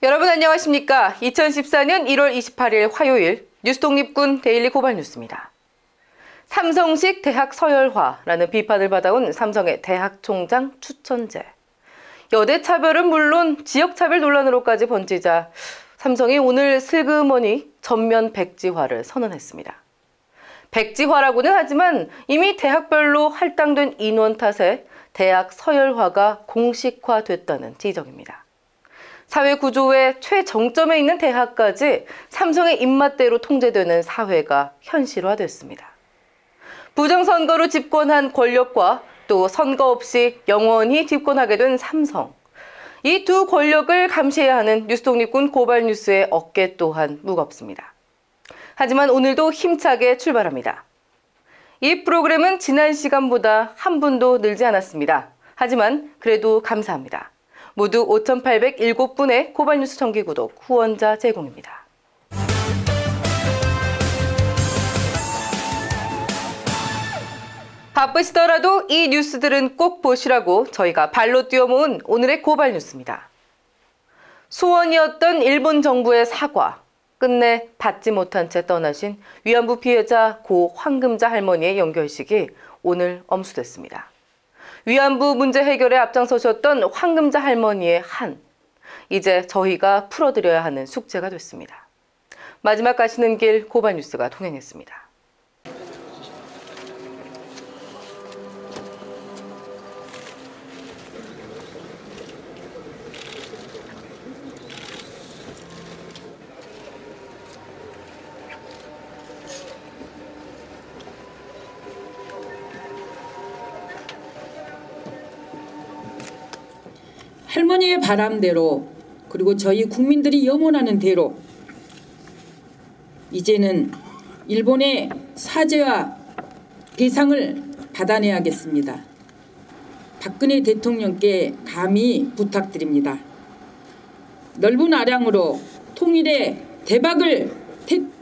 여러분 안녕하십니까? 2014년 1월 28일 화요일 뉴스 독립군 데일리 고발 뉴스입니다. 삼성식 대학 서열화라는 비판을 받아온 삼성의 대학 총장 추천제. 여대 차별은 물론 지역 차별 논란으로까지 번지자 삼성이 오늘 슬그머니 전면 백지화를 선언했습니다. 백지화라고는 하지만 이미 대학별로 할당된 인원 탓에 대학 서열화가 공식화됐다는 지적입니다. 사회 구조의 최정점에 있는 대학까지 삼성의 입맛대로 통제되는 사회가 현실화됐습니다. 부정선거로 집권한 권력과 또 선거 없이 영원히 집권하게 된 삼성. 이 두 권력을 감시해야 하는 뉴스 독립군 고발 뉴스의 어깨 또한 무겁습니다. 하지만 오늘도 힘차게 출발합니다. 이 프로그램은 지난 시간보다 한 분도 늘지 않았습니다. 하지만 그래도 감사합니다. 모두 5,807분의 고발 뉴스 정기 구독 후원자 제공입니다. 바쁘시더라도 이 뉴스들은 꼭 보시라고 저희가 발로 뛰어 모은 오늘의 고발 뉴스입니다. 소원이었던 일본 정부의 사과, 끝내 받지 못한 채 떠나신 위안부 피해자 고 황금자 할머니의 영결식이 오늘 엄수됐습니다. 위안부 문제 해결에 앞장서셨던 황금자 할머니의 한, 이제 저희가 풀어드려야 하는 숙제가 됐습니다. 마지막 가시는 길 고발 뉴스가 동행했습니다. 할머니의 바람대로 그리고 저희 국민들이 염원하는 대로 이제는 일본의 사죄와 배상을 받아내야겠습니다. 박근혜 대통령께 감히 부탁드립니다. 넓은 아량으로 통일의 대박을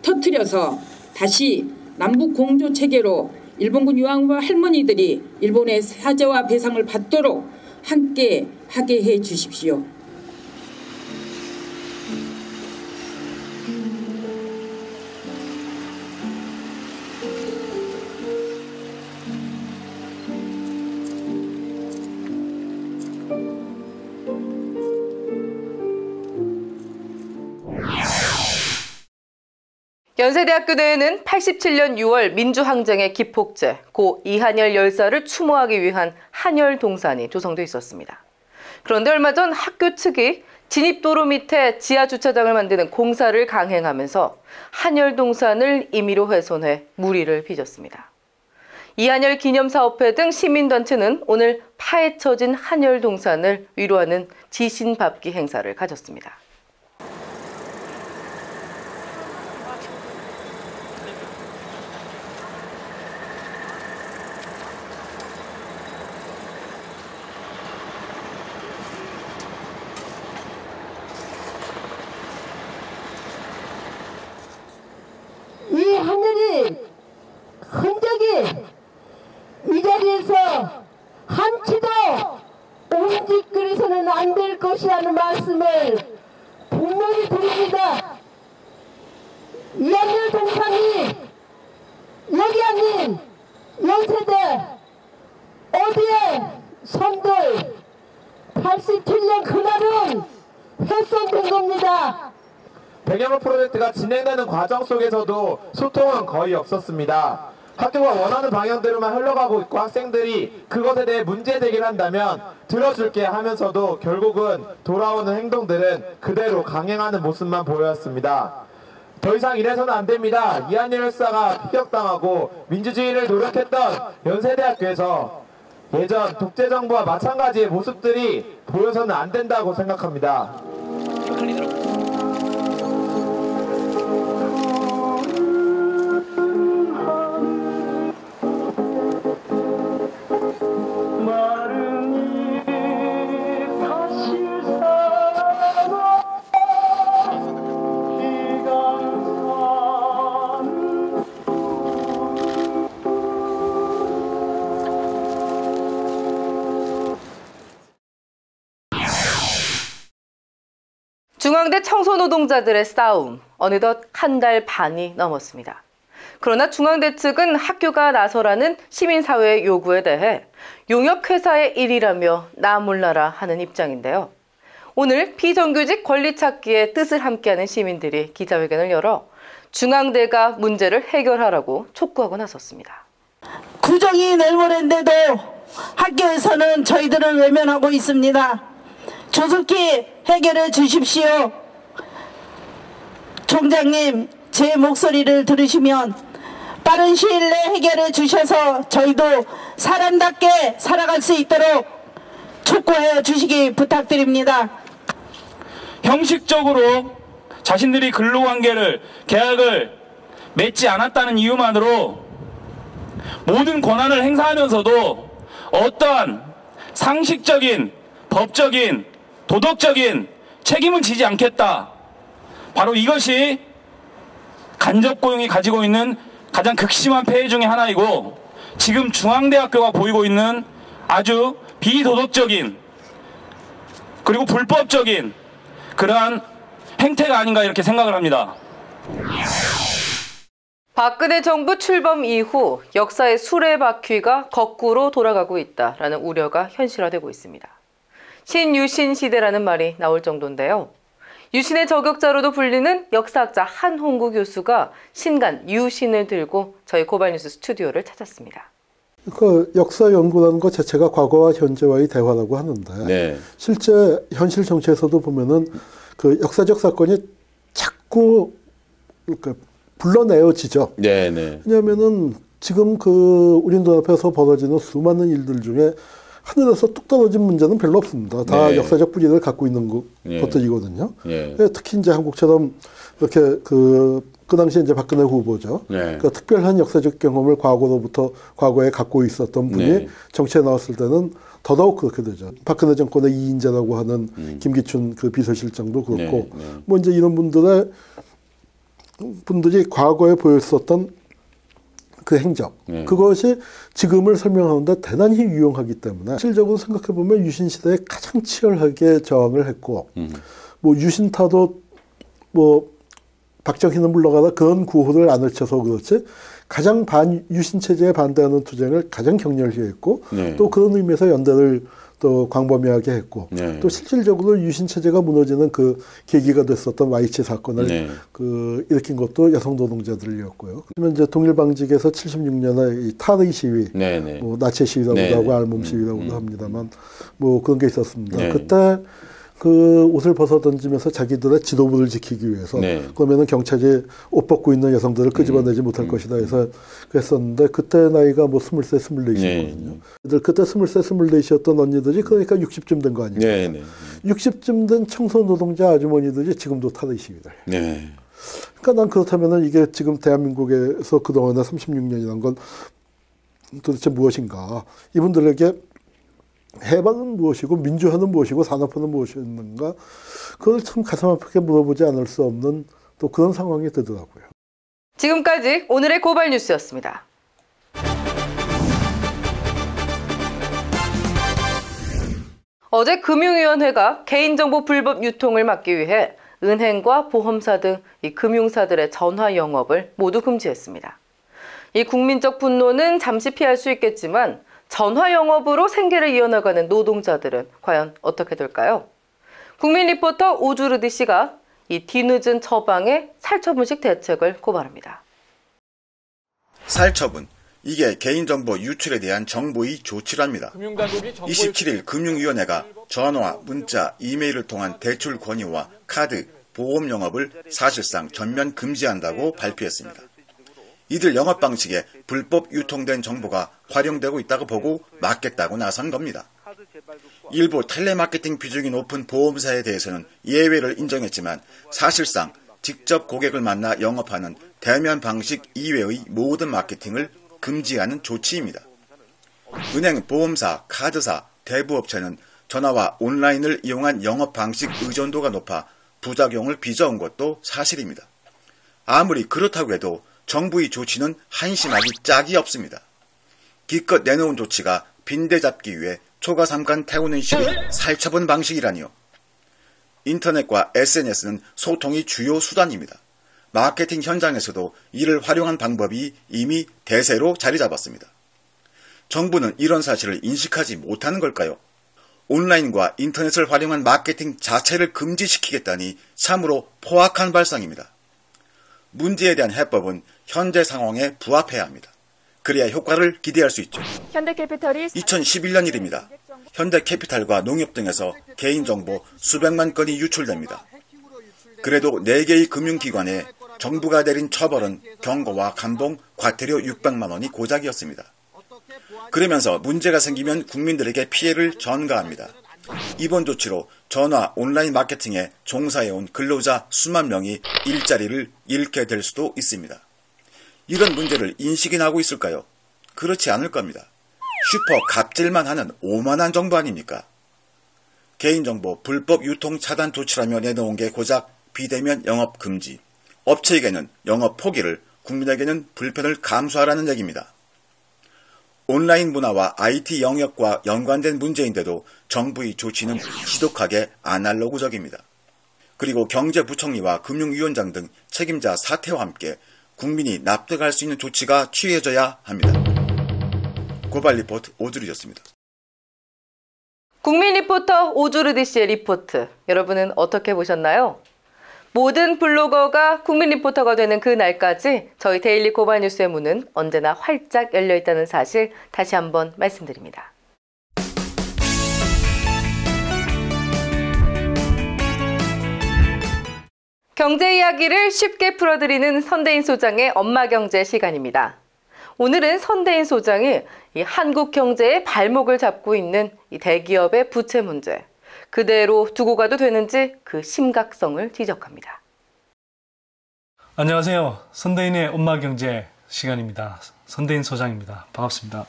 터뜨려서 다시 남북 공조 체계로 일본군 위안부 할머니들이 일본의 사죄와 배상을 받도록 함께 하게 해 주십시오. 연세대학교 내에는 87년 6월 민주항쟁의 기폭제 고 이한열 열사를 추모하기 위한 한열동산이 조성돼 있었습니다. 그런데 얼마 전 학교 측이 진입도로 밑에 지하주차장을 만드는 공사를 강행하면서 한열동산을 임의로 훼손해 물의를 빚었습니다. 이한열 기념사업회 등 시민단체는 오늘 파헤쳐진 한열동산을 위로하는 지신밟기 행사를 가졌습니다. 이 하늘이 흔적이 이 자리에서 한치도 움직거려서는 안 될 것이라는 말씀을 분명히 드립니다. 이한열 동상이 여기 아닌 연세대 어디에 선들 87년 그날은 훼손된 겁니다. 백여모 프로젝트가 진행되는 과정 속에서도 소통은 거의 없었습니다. 학교가 원하는 방향대로만 흘러가고 있고 학생들이 그것에 대해 문제 제기를 한다면 들어줄게 하면서도 결국은 돌아오는 행동들은 그대로 강행하는 모습만 보였습니다. 더 이상 이래서는 안 됩니다. 이한열 열사가 피격당하고 민주주의를 노력했던 연세대학교에서 예전 독재정부와 마찬가지의 모습들이 보여서는 안 된다고 생각합니다. 중앙대 청소노동자들의 싸움, 어느덧 한 달 반이 넘었습니다. 그러나 중앙대 측은 학교가 나서라는 시민사회의 요구에 대해 용역회사의 일이라며 나 몰라라 하는 입장인데요. 오늘 비정규직 권리찾기의 뜻을 함께하는 시민들이 기자회견을 열어 중앙대가 문제를 해결하라고 촉구하고 나섰습니다. 구정이 내일 모레인데도 학교에서는 저희들을 외면하고 있습니다. 조속히 해결해 주십시오. 총장님, 제 목소리를 들으시면 빠른 시일 내에 해결해 주셔서 저희도 사람답게 살아갈 수 있도록 촉구해 주시기 부탁드립니다. 형식적으로 자신들이 근로관계를 계약을 맺지 않았다는 이유만으로 모든 권한을 행사하면서도 어떠한 상식적인, 법적인, 도덕적인 책임은 지지 않겠다. 바로 이것이 간접고용이 가지고 있는 가장 극심한 폐해 중의 하나이고, 지금 중앙대학교가 보이고 있는 아주 비도덕적인 그리고 불법적인 그러한 행태가 아닌가 이렇게 생각을 합니다. 박근혜 정부 출범 이후 역사의 수레바퀴가 거꾸로 돌아가고 있다라는 우려가 현실화되고 있습니다. 신유신 시대라는 말이 나올 정도인데요. 유신의 저격자로도 불리는 역사학자 한홍구 교수가 신간 유신을 들고 저희 고발뉴스 스튜디오를 찾았습니다. 그 역사 연구라는 것 자체가 과거와 현재와의 대화라고 하는데, 네. 실제 현실 정치에서도 보면은 그 역사적 사건이 자꾸 불러내어지죠. 네네. 왜냐하면은 지금 그 우리 눈앞에서 벌어지는 수많은 일들 중에 하늘에서 뚝 떨어진 문제는 별로 없습니다. 다 네. 역사적 뿌리를 갖고 있는 것들이거든요. 네. 특히 이제 한국처럼 이렇게 그 당시에 이제 박근혜 후보죠. 네. 그러니까 특별한 역사적 경험을 과거에 갖고 있었던 분이 네. 정치에 나왔을 때는 더더욱 그렇게 되죠. 박근혜 정권의 2인자라고 하는 김기춘 그 비서실장도 그렇고, 네. 뭐 이제 이런 분들이 과거에 보였었던 그 행적, 그것이 지금을 설명하는데 대단히 유용하기 때문에 실질적으로 생각해보면 유신시대에 가장 치열하게 저항을 했고, 뭐 유신타도 뭐 박정희는 물러가다 그런 구호를 안 외쳐서 그렇지 가장 유신체제에 반대하는 투쟁을 가장 격렬히 했고, 네. 또 그런 의미에서 연대를 또 광범위하게 했고, 네. 또 실질적으로 유신체제가 무너지는 그 계기가 됐었던 와이치 사건을 네. 그 일으킨 것도 여성 노동자들이었고요. 그러면 이제 동일방직에서 76년에 이 타르이 시위, 네, 네. 뭐 나체 시위라고도 네. 하고 알몸 시위라고도 합니다만 뭐 그런 게 있었습니다. 네. 그때 그 옷을 벗어 던지면서 자기들의 지도부를 지키기 위해서 네. 그러면은 경찰이 옷 벗고 있는 여성들을 끄집어내지 못할 것이다 해서 그랬었는데, 그때 나이가 뭐 23, 24이었거든요. 네. 그때 23, 24이었던 언니들이 그러니까 60쯤 된 거 아니에요. 네. 네. 60쯤 된 청소노동자 아주머니들이 지금도 타르이 시위를 해요. 네. 그러니까 난 그렇다면은 이게 지금 대한민국에서 그동안의 36년이란 건 도대체 무엇인가? 이분들에게 해방은 무엇이고 민주화는 무엇이고 산업화는 무엇이었는가, 그걸 참 가슴 아프게 물어보지 않을 수 없는 또 그런 상황이 되더라고요. 지금까지 오늘의 고발 뉴스였습니다. 어제 금융위원회가 개인정보 불법 유통을 막기 위해 은행과 보험사 등 이 금융사들의 전화 영업을 모두 금지했습니다. 이 국민적 분노는 잠시 피할 수 있겠지만 전화 영업으로 생계를 이어나가는 노동자들은 과연 어떻게 될까요? 국민 리포터 오주르디 씨가 이 뒤늦은 처방에 살처분식 대책을 고발합니다. 살처분, 이게 개인정보 유출에 대한 정보의 조치랍니다. 27일 금융위원회가 전화, 문자, 이메일을 통한 대출 권유와 카드, 보험 영업을 사실상 전면 금지한다고 발표했습니다. 이들 영업 방식에 불법 유통된 정보가 활용되고 있다고 보고 막겠다고 나선 겁니다. 일부 텔레마케팅 비중이 높은 보험사에 대해서는 예외를 인정했지만 사실상 직접 고객을 만나 영업하는 대면 방식 이외의 모든 마케팅을 금지하는 조치입니다. 은행, 보험사, 카드사, 대부업체는 전화와 온라인을 이용한 영업 방식 의존도가 높아 부작용을 빚어온 것도 사실입니다. 아무리 그렇다고 해도 정부의 조치는 한심하기 짝이 없습니다. 기껏 내놓은 조치가 빈대 잡기 위해 초과삼간 태우는 식의 살처분 방식이라니요. 인터넷과 SNS는 소통이 주요 수단입니다. 마케팅 현장에서도 이를 활용한 방법이 이미 대세로 자리 잡았습니다. 정부는 이런 사실을 인식하지 못하는 걸까요? 온라인과 인터넷을 활용한 마케팅 자체를 금지시키겠다니 참으로 포악한 발상입니다. 문제에 대한 해법은 현재 상황에 부합해야 합니다. 그래야 효과를 기대할 수 있죠. 현대캐피탈이 2011년 일입니다. 현대캐피탈과 농협 등에서 개인정보 수백만 건이 유출됩니다. 그래도 4개의 금융기관에 정부가 내린 처벌은 경고와 감봉, 과태료 600만 원이 고작이었습니다. 그러면서 문제가 생기면 국민들에게 피해를 전가합니다. 이번 조치로 전화 온라인 마케팅에 종사해온 근로자 수만 명이 일자리를 잃게 될 수도 있습니다. 이런 문제를 인식이나 하고 있을까요? 그렇지 않을 겁니다. 슈퍼 갑질만 하는 오만한 정부 아닙니까? 개인정보 불법 유통 차단 조치라며 내놓은 게 고작 비대면 영업 금지, 업체에게는 영업 포기를, 국민에게는 불편을 감수하라는 얘기입니다. 온라인 문화와 IT 영역과 연관된 문제인데도 정부의 조치는 지독하게 아날로그적입니다. 그리고 경제부총리와 금융위원장 등 책임자 사퇴와 함께 국민이 납득할 수 있는 조치가 취해져야 합니다. 고발 리포트 오주리였습니다. 국민 리포터 오주르디 씨의 리포트, 여러분은 어떻게 보셨나요? 모든 블로거가 국민 리포터가 되는 그 날까지 저희 데일리 고발 뉴스의 문은 언제나 활짝 열려 있다는 사실 다시 한번 말씀드립니다. 경제 이야기를 쉽게 풀어드리는 선대인 소장의 엄마 경제 시간입니다. 오늘은 선대인 소장이 이 한국 경제의 발목을 잡고 있는 이 대기업의 부채 문제, 그대로 두고 가도 되는지 그 심각성을 지적합니다. 안녕하세요. 선대인의 엄마 경제 시간입니다. 선대인 소장입니다. 반갑습니다.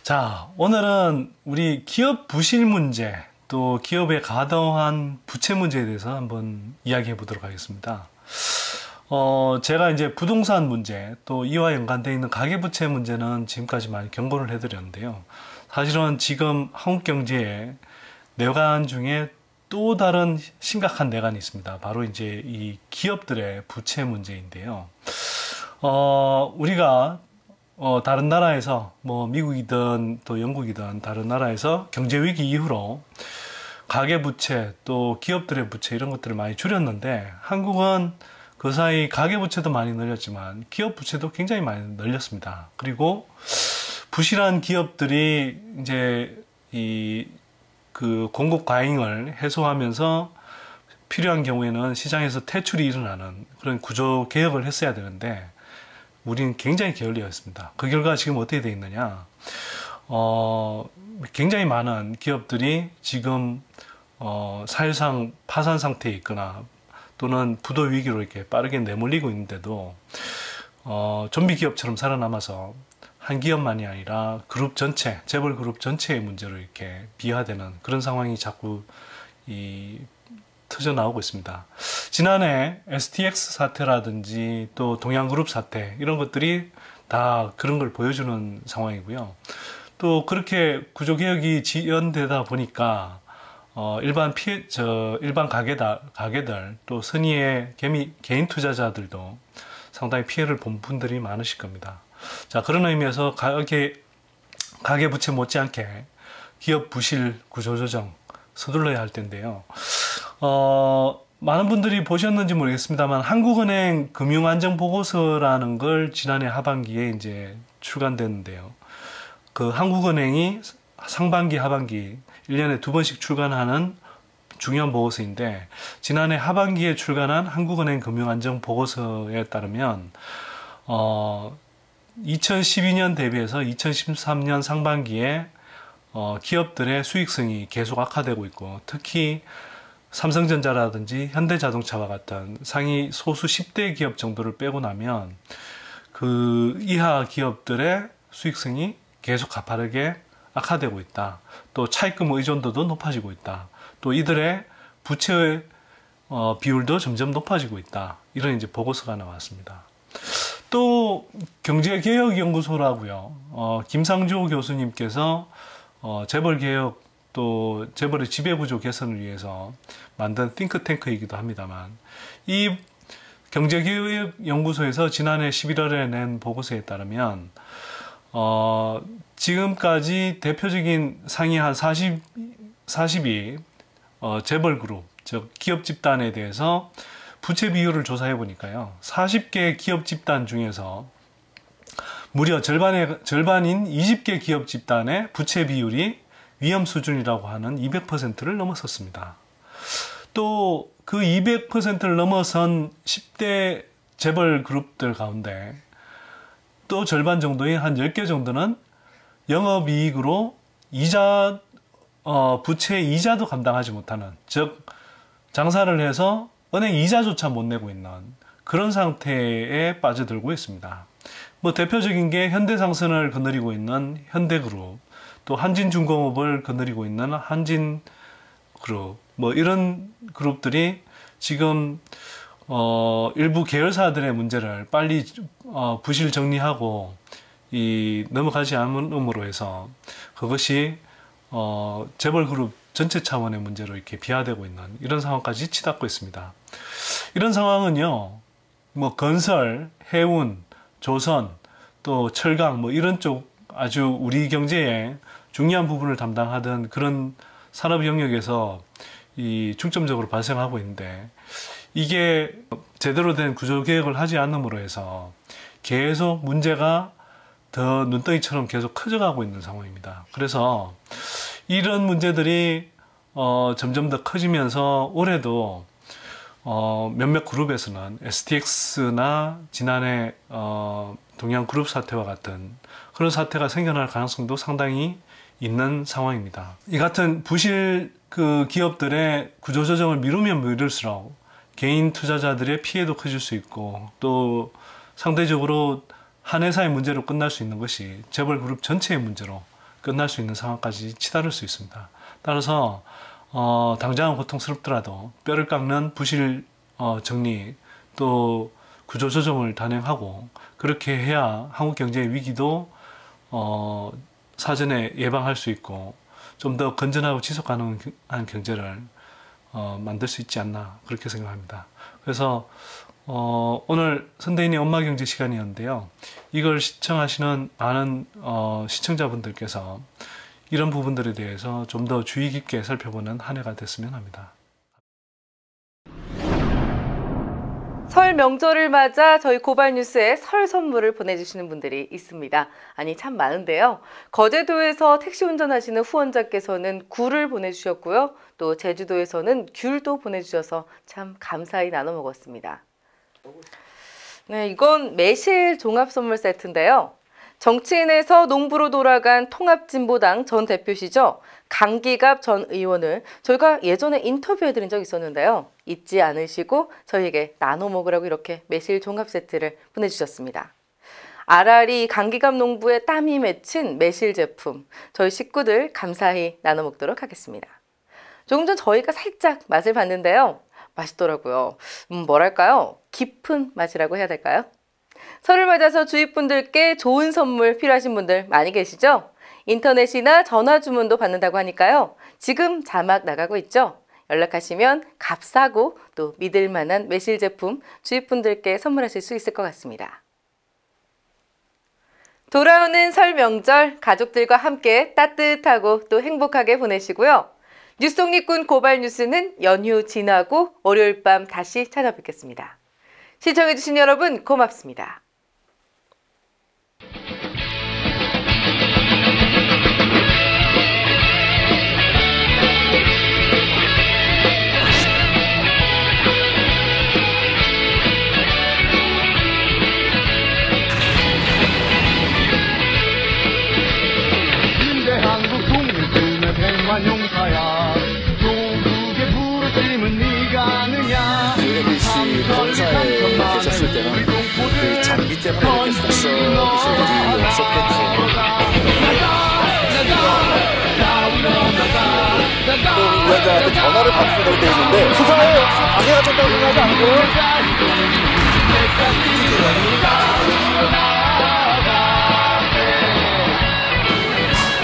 자, 오늘은 우리 기업 부실 문제, 또 기업의 과도한 부채 문제에 대해서 한번 이야기해 보도록 하겠습니다. 제가 이제 부동산 문제, 또 이와 연관되어 있는 가계부채 문제는 지금까지 많이 경고를 해드렸는데요. 사실은 지금 한국 경제에 내관 중에 또 다른 심각한 내관이 있습니다. 바로 이제 이 기업들의 부채 문제인데요. 우리가 다른 나라에서 뭐 미국이든 또 영국이든 다른 나라에서 경제 위기 이후로 가계 부채 또 기업들의 부채 이런 것들을 많이 줄였는데 한국은 그 사이 가계 부채도 많이 늘렸지만 기업 부채도 굉장히 많이 늘렸습니다. 그리고 부실한 기업들이 이제 그 공급 과잉을 해소하면서 필요한 경우에는 시장에서 퇴출이 일어나는 그런 구조 개혁을 했어야 되는데 우리는 굉장히 게을리어 있습니다. 그 결과 지금 어떻게 되어 있느냐? 굉장히 많은 기업들이 지금 사실상 파산 상태에 있거나 또는 부도 위기로 이렇게 빠르게 내몰리고 있는데도 좀비 기업처럼 살아남아서 한 기업만이 아니라 그룹 전체, 재벌 그룹 전체의 문제로 이렇게 비화되는 그런 상황이 자꾸 터져 나오고 있습니다. 지난해 STX 사태라든지 또 동양그룹 사태 이런 것들이 다 그런 걸 보여주는 상황이고요. 또 그렇게 구조개혁이 지연되다 보니까 일반 가게들 또 선의의 개인 투자자들도 상당히 피해를 본 분들이 많으실 겁니다. 자, 그런 의미에서 가계 부채 못지않게 기업 부실 구조조정 서둘러야 할 텐데요. 많은 분들이 보셨는지 모르겠습니다만 한국은행 금융안정보고서라는 걸 지난해 하반기에 이제 출간됐는데요. 그 한국은행이 상반기, 하반기 1년에 2번씩 출간하는 중요한 보고서인데 지난해 하반기에 출간한 한국은행 금융안정보고서에 따르면 2012년 대비해서 2013년 상반기에 기업들의 수익성이 계속 악화되고 있고 특히 삼성전자라든지 현대자동차와 같은 상위 소수 10대 기업 정도를 빼고 나면 그 이하 기업들의 수익성이 계속 가파르게 악화되고 있다. 또 차입금 의존도도 높아지고 있다. 또 이들의 부채의 비율도 점점 높아지고 있다. 이런 이제 보고서가 나왔습니다. 또 경제개혁연구소라고요. 김상조 교수님께서 재벌개혁 또 재벌의 지배구조 개선을 위해서 만든 띵크탱크이기도 합니다만, 이 경제교육연구소에서 지난해 11월에 낸 보고서에 따르면 지금까지 대표적인 상위 한 40이 재벌그룹, 즉 기업 집단에 대해서 부채 비율을 조사해 보니까요, 40개 기업 집단 중에서 무려 절반인 20개 기업 집단의 부채 비율이 위험 수준이라고 하는 200%를 넘어섰습니다. 또 그 200%를 넘어선 10대 재벌 그룹들 가운데 또 절반 정도의 한 10개 정도는 영업이익으로 이자, 부채 이자도 감당하지 못하는, 즉 장사를 해서 은행 이자조차 못 내고 있는 그런 상태에 빠져들고 있습니다. 뭐 대표적인 게 현대상선을 거느리고 있는 현대그룹, 또 한진중공업을 거느리고 있는 한진그룹, 뭐 이런 그룹들이 지금 일부 계열사들의 문제를 빨리 부실 정리하고 넘어가지 않음으로 해서 그것이 재벌그룹 전체 차원의 문제로 이렇게 비화되고 있는 이런 상황까지 치닫고 있습니다. 이런 상황은요, 뭐 건설, 해운, 조선, 또 철강, 뭐 이런 쪽 아주 우리 경제에 중요한 부분을 담당하던 그런 산업 영역에서 중점적으로 발생하고 있는데, 이게 제대로 된 구조 개혁을 하지 않음으로 해서 계속 문제가 더 눈덩이처럼 계속 커져가고 있는 상황입니다. 그래서 이런 문제들이 점점 더 커지면서 올해도 몇몇 그룹에서는 STX나 지난해 동양그룹 사태와 같은 그런 사태가 생겨날 가능성도 상당히 있는 상황입니다. 이 같은 부실 기업들의 구조조정을 미루면 미룰수록 개인 투자자들의 피해도 커질 수 있고, 또 상대적으로 한 회사의 문제로 끝날 수 있는 것이 재벌 그룹 전체의 문제로 끝날 수 있는 상황까지 치달을 수 있습니다. 따라서 당장은 고통스럽더라도 뼈를 깎는 부실 정리, 또 구조조정을 단행하고, 그렇게 해야 한국 경제의 위기도 사전에 예방할 수 있고 좀 더 건전하고 지속 가능한 경제를 만들 수 있지 않나, 그렇게 생각합니다. 그래서 오늘 선대인의 엄마경제 시간이었는데요, 이걸 시청하시는 많은 시청자분들께서 이런 부분들에 대해서 좀 더 주의 깊게 살펴보는 한 해가 됐으면 합니다. 설 명절을 맞아 저희 고발뉴스에 설 선물을 보내주시는 분들이 있습니다. 아니 참 많은데요. 거제도에서 택시 운전하시는 후원자께서는 굴을 보내주셨고요. 또 제주도에서는 귤도 보내주셔서 참 감사히 나눠 먹었습니다. 네, 이건 매실 종합 선물 세트인데요. 정치인에서 농부로 돌아간 통합진보당 전 대표시죠. 강기갑 전 의원을 저희가 예전에 인터뷰해드린 적이 있었는데요. 잊지 않으시고 저희에게 나눠 먹으라고 이렇게 매실 종합 세트를 보내주셨습니다. 아라리 강기갑 농부의 땀이 맺힌 매실 제품, 저희 식구들 감사히 나눠 먹도록 하겠습니다. 조금 전 저희가 살짝 맛을 봤는데요. 맛있더라고요. 뭐랄까요? 깊은 맛이라고 해야 될까요? 설을 맞아서 주위 분들께 좋은 선물 필요하신 분들 많이 계시죠? 인터넷이나 전화 주문도 받는다고 하니까요. 지금 자막 나가고 있죠? 연락하시면 값싸고 또 믿을 만한 매실 제품 주위 분들께 선물하실 수 있을 것 같습니다. 돌아오는 설 명절 가족들과 함께 따뜻하고 또 행복하게 보내시고요. 뉴스 독립군 고발 뉴스는 연휴 지나고 월요일 밤 다시 찾아뵙겠습니다. 시청해주신 여러분 고맙습니다. 한국 국민들의 백만용사야 조국의 부르심은 네가 아느냐. ABC 본사에 계셨을 때는 그 장기 때문에 이렇게 속썩이실 일이 없었겠죠. 또 위원장한테 전화를 받을 때 있는데 수사에 방해하셨다고 생각하지 않고요.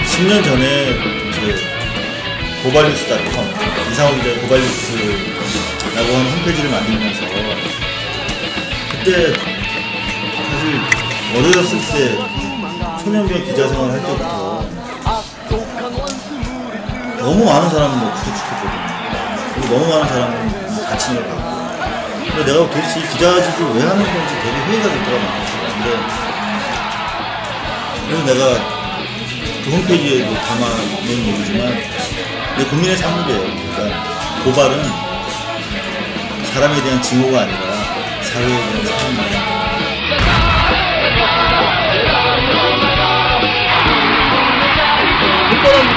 10년 전에 고발뉴스.com 이상호 기자의 고발뉴스라고 하는 홈페이지를 만들면서 그때 사실 어렸을 때 초년경 기자 생활을 할 때부터 너무 많은 사람을 부딪혔거든요. 그리고 너무 많은 사람을 다치는 걸 봤고, 근데 내가 도대체 이 기자직을 왜 하는 건지 되게 회의가 됐더라고요. 그래서 내가 그 홈페이지에도 담아놓은 얘기지만 내 국민의 산물이에요. 그러니까 고발은 사람에 대한 징후가 아니라 사회에 대한 사람입니다. 특별한